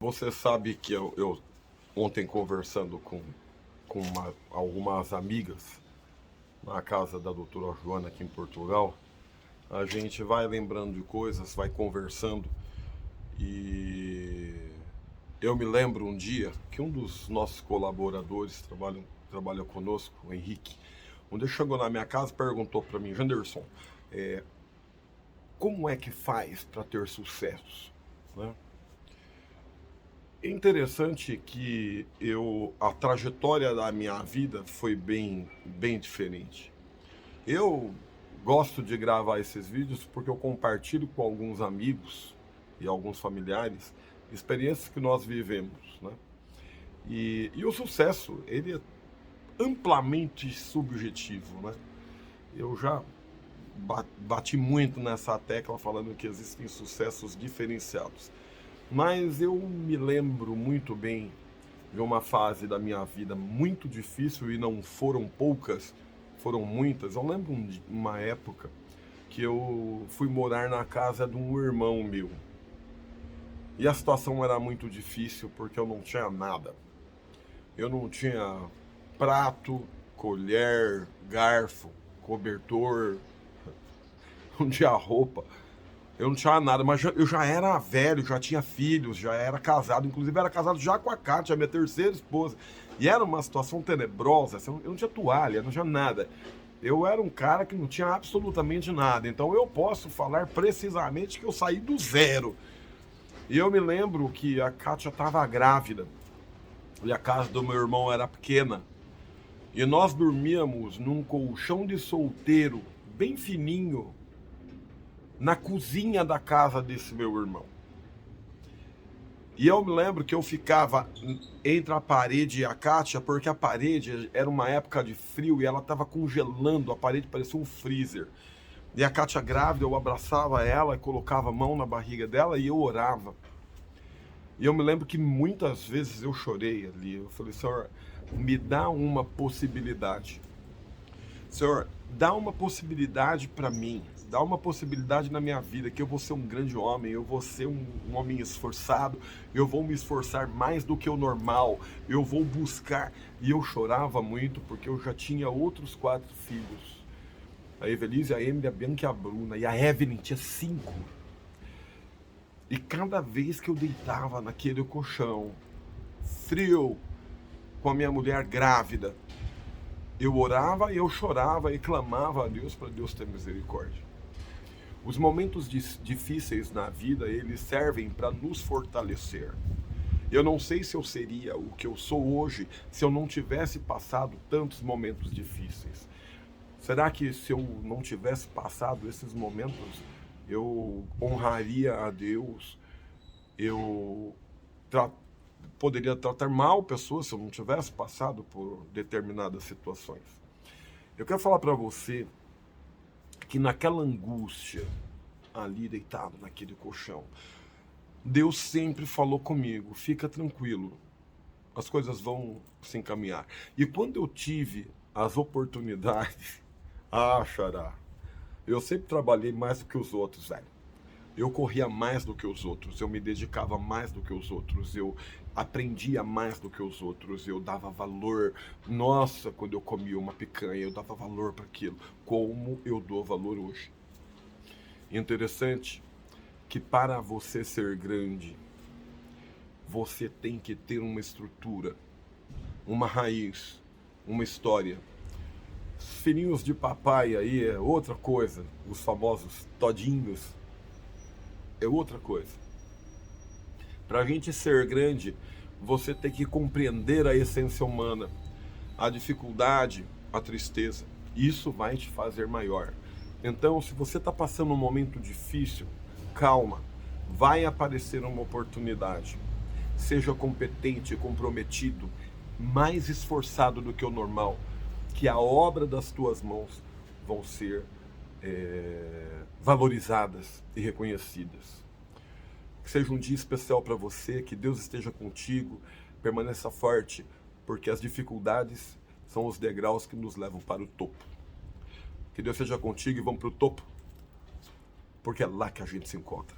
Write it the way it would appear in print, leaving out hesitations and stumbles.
Você sabe que eu ontem conversando com algumas amigas na casa da doutora Joana aqui em Portugal, a gente vai lembrando de coisas, vai conversando e eu me lembro um dia que um dos nossos colaboradores trabalha conosco, o Henrique, um dia chegou na minha casa e perguntou para mim: Janderson, como é que faz para ter sucesso? Né? É interessante que a trajetória da minha vida foi bem diferente. Eu gosto de gravar esses vídeos porque eu compartilho com alguns amigos e alguns familiares experiências que nós vivemos, né? E o sucesso, ele é amplamente subjetivo, né? Eu já bati muito nessa tecla falando que existem sucessos diferenciados. Mas eu me lembro muito bem de uma fase da minha vida muito difícil, e não foram poucas, foram muitas. Eu lembro de uma época que eu fui morar na casa de um irmão meu. E a situação era muito difícil porque eu não tinha nada. Eu não tinha prato, colher, garfo, cobertor, não tinha roupa. Eu não tinha nada, mas eu já era velho, já tinha filhos, já era casado. Inclusive era casado já com a Kátia, minha terceira esposa. E era uma situação tenebrosa, assim, eu não tinha toalha, não tinha nada. Eu era um cara que não tinha absolutamente nada. Então eu posso falar precisamente que eu saí do zero. E eu me lembro que a Kátia estava grávida. E a casa do meu irmão era pequena. E nós dormíamos num colchão de solteiro, bem fininho, na cozinha da casa desse meu irmão. E eu me lembro que eu ficava entre a parede e a Kátia, porque a parede era uma época de frio e ela estava congelando, a parede parecia um freezer. E a Kátia grávida, eu abraçava ela, colocava a mão na barriga dela e eu orava. E eu me lembro que muitas vezes eu chorei ali. Eu falei: Senhor, me dá uma possibilidade. Senhor, dá uma possibilidade para mim, dá uma possibilidade na minha vida, que eu vou ser um grande homem, eu vou ser um homem esforçado, eu vou me esforçar mais do que o normal, eu vou buscar. E eu chorava muito porque eu já tinha outros 4 filhos. A Evelise, a Emily, a Bianca e a Bruna. E a Evelyn tinha 5. E cada vez que eu deitava naquele colchão, frio, com a minha mulher grávida, eu orava, eu chorava e clamava a Deus para Deus ter misericórdia. Os momentos difíceis na vida, eles servem para nos fortalecer. Eu não sei se eu seria o que eu sou hoje se eu não tivesse passado tantos momentos difíceis. Será que se eu não tivesse passado esses momentos, eu honraria a Deus? Eu poderia tratar mal pessoas se eu não tivesse passado por determinadas situações. Eu quero falar para você que naquela angústia, ali deitado naquele colchão, Deus sempre falou comigo: fica tranquilo, as coisas vão se encaminhar. E quando eu tive as oportunidades, xará, eu sempre trabalhei mais do que os outros, velho. Eu corria mais do que os outros, eu me dedicava mais do que os outros, eu aprendia mais do que os outros, eu dava valor. Nossa, quando eu comia uma picanha, eu dava valor para aquilo, como eu dou valor hoje. Interessante que para você ser grande, você tem que ter uma estrutura, uma raiz, uma história. Os filhinhos de papai aí é outra coisa, os famosos todinhos é outra coisa. Para a gente ser grande, você tem que compreender a essência humana, a dificuldade, a tristeza. Isso vai te fazer maior. Então, se você está passando um momento difícil, calma, vai aparecer uma oportunidade. Seja competente, comprometido, mais esforçado do que o normal, que a obra das tuas mãos vão ser valorizadas e reconhecidas. Que seja um dia especial para você, que Deus esteja contigo, permaneça forte, porque as dificuldades são os degraus que nos levam para o topo. Que Deus seja contigo e vamos para o topo, porque é lá que a gente se encontra.